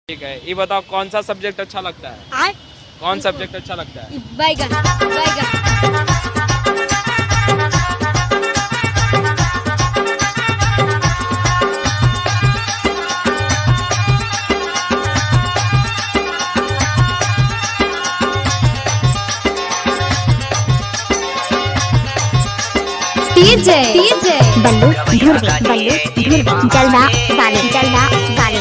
ठीक है, ये बताओ कौन सा सब्जेक्ट अच्छा लगता है? कौन सब्जेक्ट अच्छा लगता है? बैगन। बल्लू धुरवी जलदा वाले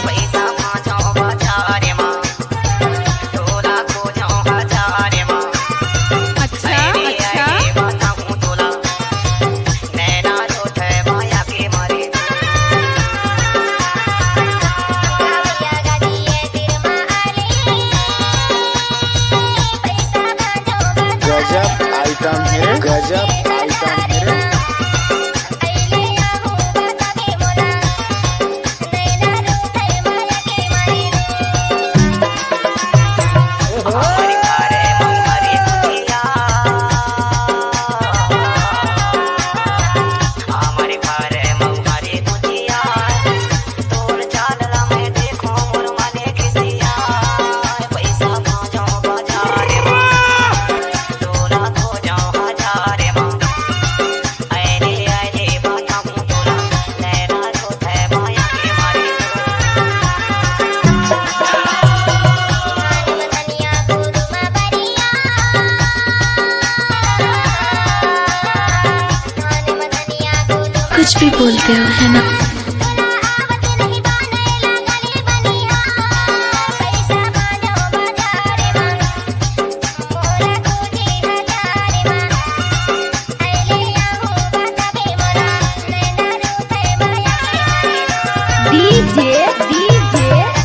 गजब आइटम है कुछ भी बोलते हो है ना।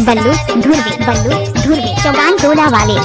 बल्लू धुरवी चौगान टोला वाले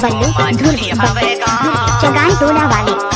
बल्लू धुरवी चौगान टोला वाले